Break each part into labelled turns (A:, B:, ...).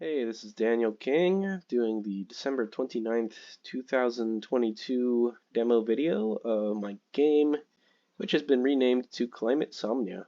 A: Hey, this is Daniel King doing the December 29th, 2022 demo video of my game, which has been renamed to Climate Somnia.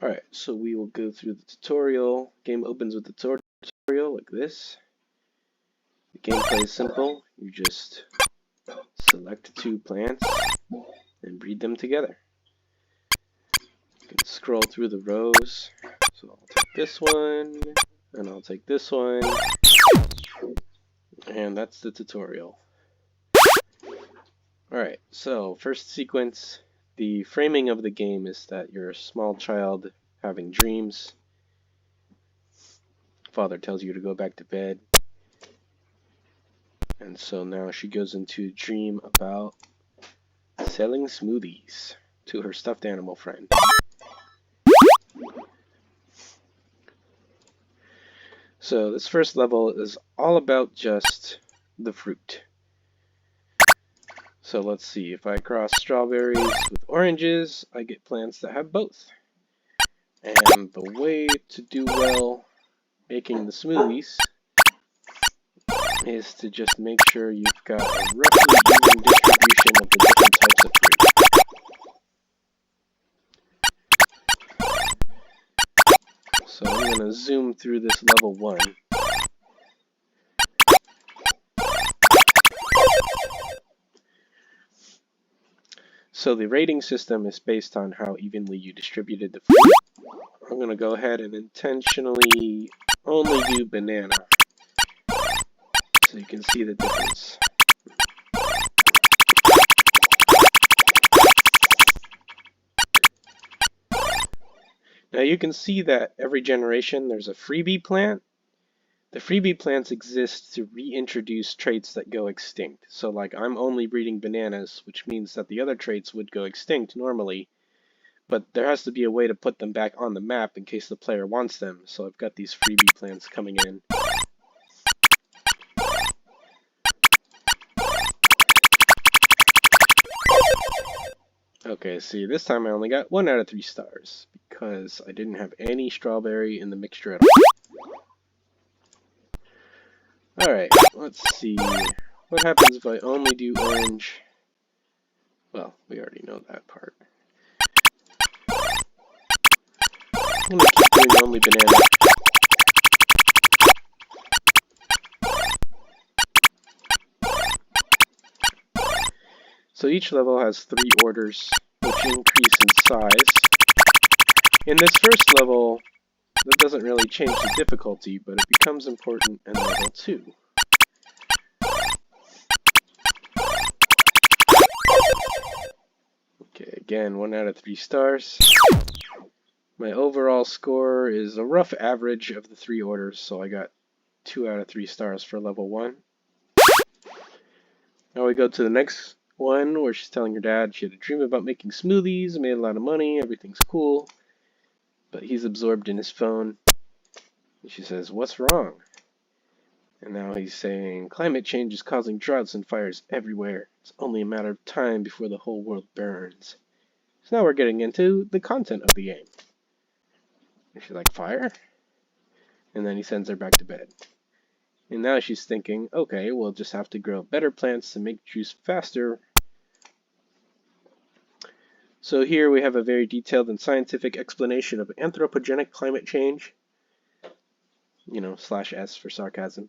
A: Alright, so we will go through the tutorial. Game opens with the tutorial like this. The gameplay is simple. You just select two plants and breed them together. You can scroll through the rows. So I'll take this one, and I'll take this one. And that's the tutorial. Alright, so first sequence, the framing of the game is that you're a small child having dreams. Father tells you to go back to bed. And so now she goes into a dream about selling smoothies to her stuffed animal friend. So this first level is all about just the fruit. So let's see, if I cross strawberries with oranges, I get plants that have both. And the way to do well making the smoothies is to just make sure you've got a roughly even distribution of the different types of fruit. So I'm going to zoom through this level 1. So the rating system is based on how evenly you distributed the fruit. I'm going to go ahead and intentionally only do banana, so you can see the difference. Now you can see that every generation there's a freebie plant. The freebie plants exist to reintroduce traits that go extinct. So like I'm only breeding bananas, which means that the other traits would go extinct normally, but there has to be a way to put them back on the map in case the player wants them. So I've got these freebie plants coming in. Okay, see, this time I only got 1 out of 3 stars because I didn't have any strawberry in the mixture at all. Alright, let's see. What happens if I only do orange? Well, we already know that part. I'm going to keep doing only banana. So each level has 3 orders, which increase in size. In this first level, that doesn't really change the difficulty, but it becomes important in level 2. Okay, again, 1 out of 3 stars. My overall score is a rough average of the 3 orders, so I got 2 out of 3 stars for level 1. Now we go to the next one where she's telling her dad she had a dream about making smoothies, made a lot of money, everything's cool, but he's absorbed in his phone. And she says, "What's wrong?" And now he's saying, "Climate change is causing droughts and fires everywhere. It's only a matter of time before the whole world burns." So now we're getting into the content of the game. And she's like, "Fire?" And then he sends her back to bed. And now she's thinking, okay, we'll just have to grow better plants to make juice faster. So here we have a very detailed and scientific explanation of anthropogenic climate change. You know, /S for sarcasm.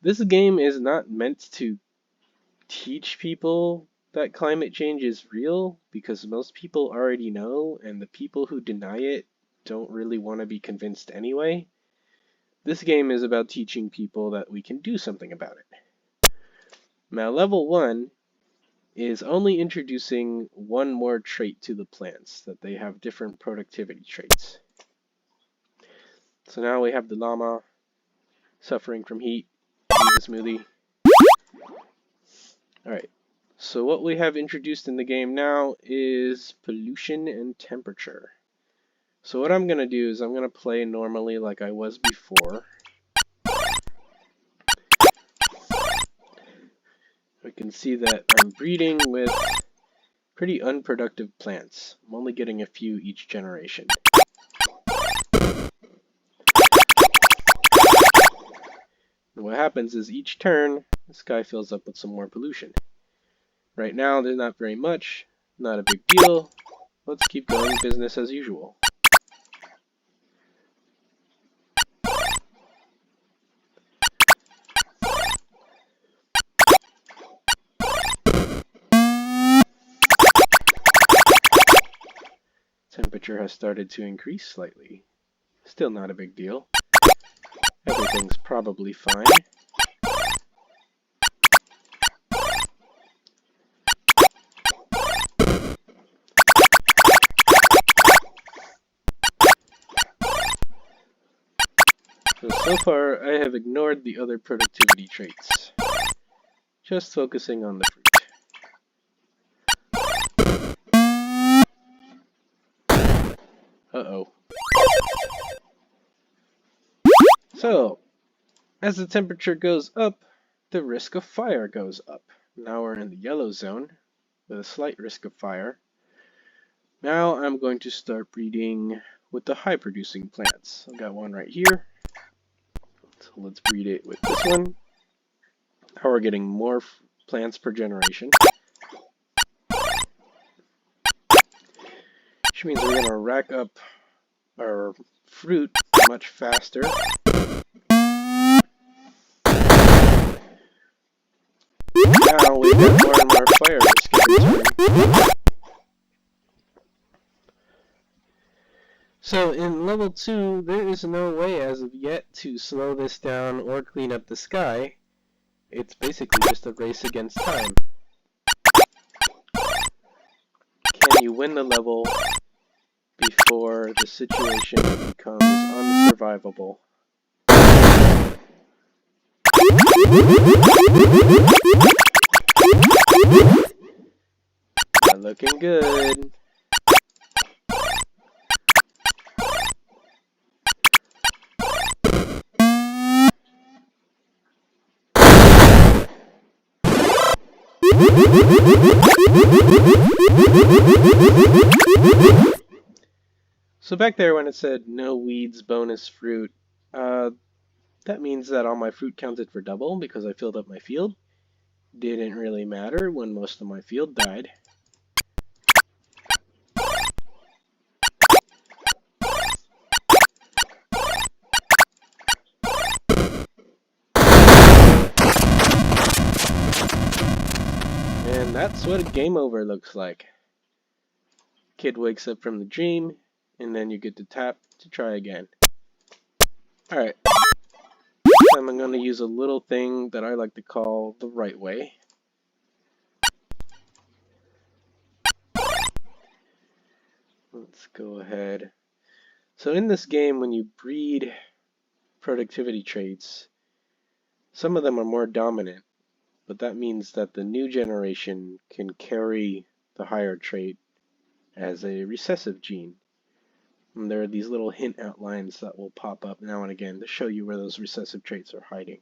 A: This game is not meant to teach people that climate change is real, because most people already know, and the people who deny it don't really want to be convinced anyway. This game is about teaching people that we can do something about it. Now, level 1 is only introducing one more trait to the plants, that they have different productivity traits. So now we have the llama suffering from heat. Need a smoothie. Alright, so what we have introduced in the game now is pollution and temperature. So what I'm going to do is I'm going to play normally like I was before. We can see that I'm breeding with pretty unproductive plants. I'm only getting a few each generation. And what happens is each turn, the sky fills up with some more pollution. Right now, there's not very much, not a big deal. Let's keep going business as usual. Temperature has started to increase slightly. Still not a big deal. Everything's probably fine. So far, I have ignored the other productivity traits, just focusing on the fruit. Uh-oh. So, as the temperature goes up, the risk of fire goes up. Now we're in the yellow zone, with a slight risk of fire. Now I'm going to start breeding with the high-producing plants. I've got one right here. So let's breed it with this one. Now we're getting more plants per generation. Which means we're going to rack up our fruit much faster. Now we've got more and more fire risk every turn. So in level 2, there is no way as of yet to slow this down or clean up the sky. It's basically just a race against time. Can you win the level before the situation becomes unsurvivable? Not looking good. So back there when it said no weeds bonus fruit, that means that all my fruit counted for double because I filled up my field. Didn't really matter when most of my field died. And that's what a game over looks like. Kid wakes up from the dream, and then you get to tap to try again. Alright. I'm going to use a little thing that I like to call the right way. Let's go ahead. So in this game, when you breed productivity traits, some of them are more dominant, but that means that the new generation can carry the higher trait as a recessive gene. And there are these little hint outlines that will pop up now and again to show you where those recessive traits are hiding.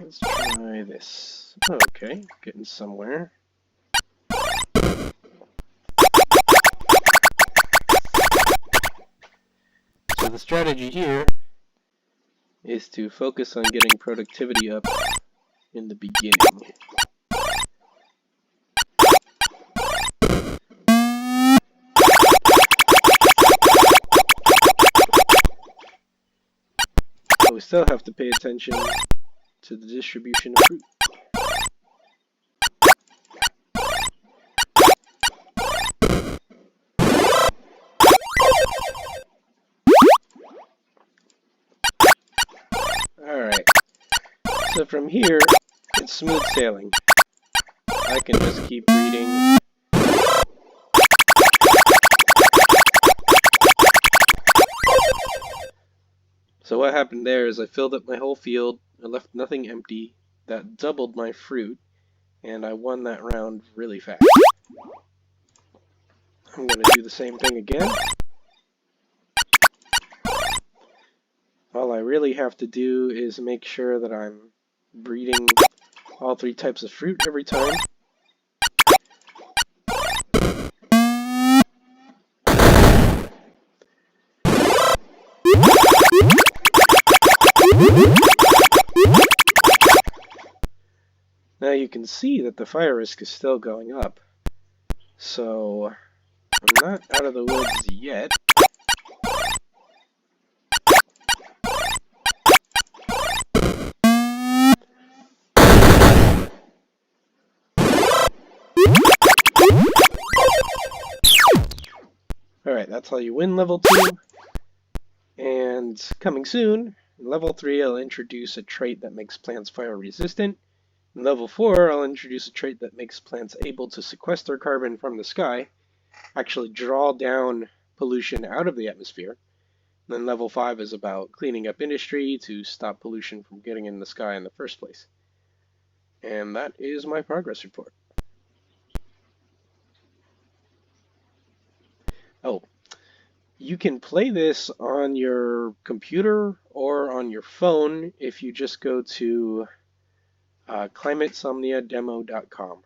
A: Let's try this. Okay, getting somewhere. So the strategy here is to focus on getting productivity up in the beginning. But we still have to pay attention to the distribution of fruit. Alright, so from here, it's smooth sailing. I can just keep breeding. So what happened there is I filled up my whole field, I left nothing empty, that doubled my fruit, and I won that round really fast. I'm going to do the same thing again. All I really have to do is make sure that I'm breeding all 3 types of fruit every time. you can see that the fire risk is still going up. So I'm not out of the woods yet. Alright, that's how you win level 2. And coming soon, in level 3 I'll introduce a trait that makes plants fire resistant. In level 4 I'll introduce a trait that makes plants able to sequester carbon from the sky, actually draw down pollution out of the atmosphere. And then level 5 is about cleaning up industry to stop pollution from getting in the sky in the first place. And that is my progress report. Oh, you can play this on your computer or on your phone if you just go to climatesomniademo.com.